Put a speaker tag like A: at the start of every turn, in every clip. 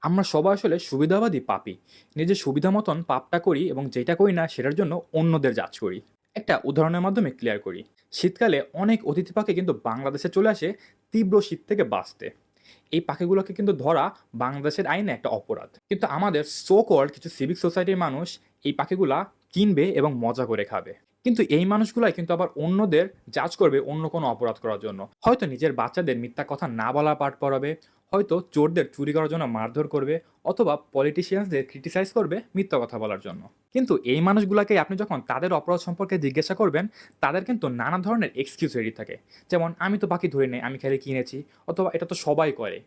A: আমরা সবাই আসলে সুবিধাবাদী পাপী। নিজের সুবিধা মতন পাপটা করি এবং যেটা করি না সেটার জন্য অন্যদের জাজ করি। একটা উদাহরণের মাধ্যমে ক্লিয়ার করি। শীতকালে অনেক অতিথি পাখি কিন্তু বাংলাদেশে চলে আসে তীব্র শীত থেকে বাঁচতে। এই পাখিগুলোকে কিন্তু ধরা বাংলাদেশের আইনে একটা অপরাধ। কিন্তু আমাদের সো কল্ড কিছু সিভিক সোসাইটির মানুষ এই পাখিগুলা কিনবে এবং মজা করে খাবে। কিন্তু এই মানুষগুলাই কিন্তু আবার অন্যদের জাজ করবে অন্য কোনো অপরাধ করার জন্য। হয়তো নিজের বাচ্চাদের মিথ্যা কথা না বলা পাঠ পড়াবে, হয়তো চোরদের চুরি করার জন্য মারধর করবে, অথবা পলিটিশিয়ানসদের ক্রিটিসাইজ করবে মিথ্যা কথা বলার জন্য। কিন্তু এই মানুষগুলাকে আপনি যখন তাদের অপরাধ সম্পর্কে জিজ্ঞাসা করবেন, তাদের কিন্তু নানা ধরনের এক্সকিউজ রেডি থাকে। যেমন, আমি তো পাখি ধরি নাই, আমি খালি কিনেছি, অথবা এটা তো সবাই করে।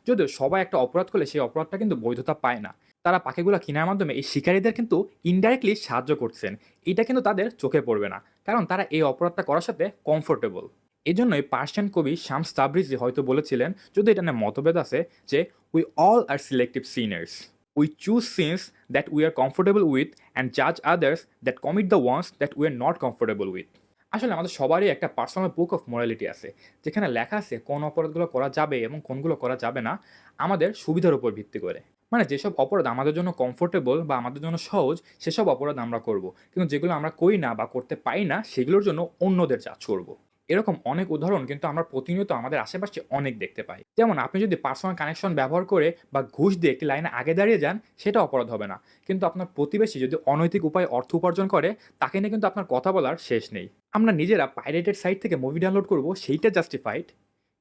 A: যদিও সবাই একটা অপরাধ করলে সেই অপরাধটা কিন্তু বৈধতা পায় না। তারা পাখিগুলো কেনার মাধ্যমে এই শিকারীদের কিন্তু ইনডাইরেক্টলি সাহায্য করছেন। এটা কিন্তু তাদের চোখে পড়বে না, কারণ তারা এই অপরাধটা করার সাথে কমফোর্টেবল। এজন্যই পার্সিয়ান কবি শামস তাবরিজি হয়তো বলেছিলেন, যদি এটা নিয়ে মতভেদ আছে, যে we all are selective sinners. We choose sins that we are comfortable with and জাজ others that commit the ones that we are not comfortable with. আসলে আমাদের সবারই একটা পার্সোনাল বুক অফ মোরালিটি আছে, যেখানে লেখা আছে কোন অপরাধগুলো করা যাবে এবং কোনগুলো করা যাবে না, আমাদের সুবিধার উপর ভিত্তি করে। মানে যেসব অপরাধ আমাদের জন্য কমফোর্টেবল বা আমাদের জন্য সহজ, সেসব অপরাধ আমরা করব। কিন্তু যেগুলো আমরা করি না বা করতে পারি না, সেগুলোর জন্য অন্যদের জাজ করব। এরকম অনেক উদাহরণ কিন্তু আমরা প্রতিনিয়ত আমাদের আশেপাশে অনেক দেখতে পাই। যেমন, আপনি যদি পার্সোনাল কানেকশন ব্যবহার করে বা ঘুষ দিয়ে একটি লাইনে আগে দাঁড়িয়ে যান, সেটা অপরাধ হবে না। কিন্তু আপনার প্রতিবেশী যদি অনৈতিক উপায়ে অর্থ উপার্জন করে, তাকে নিয়ে কিন্তু আপনার কথা বলার শেষ নেই। আমরা নিজেরা পাইরেটেড সাইট থেকে মুভি ডাউনলোড করব, সেইটা জাস্টিফাইড।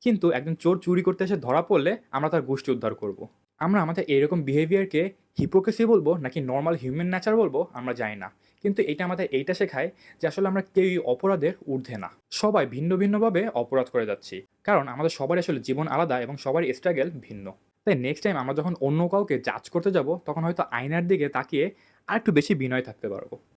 A: কিন্তু একজন চোর চুরি করতে এসে ধরা পড়লে আমরা তার গোষ্ঠী উদ্ধার করব। আমরা আমাদের এরকম বিহেভিয়ারকে হিপোক্রেসি বলবো নাকি নর্মাল হিউম্যান নেচার বলবো আমরা জানি না। কিন্তু এটা আমাদের এইটা শেখায় যে আসলে আমরা কেউই অপরাধের ঊর্ধ্বে না। সবাই ভিন্ন ভিন্নভাবে অপরাধ করে যাচ্ছি, কারণ আমাদের সবারই আসলে জীবন আলাদা এবং সবারই স্ট্রাগল ভিন্ন। তাই নেক্সট টাইম আমরা যখন অন্য কাউকে জাজ করতে যাব, তখন হয়তো আয়নার দিকে তাকিয়ে আর একটু বেশি বিনয় থাকতে পারবো।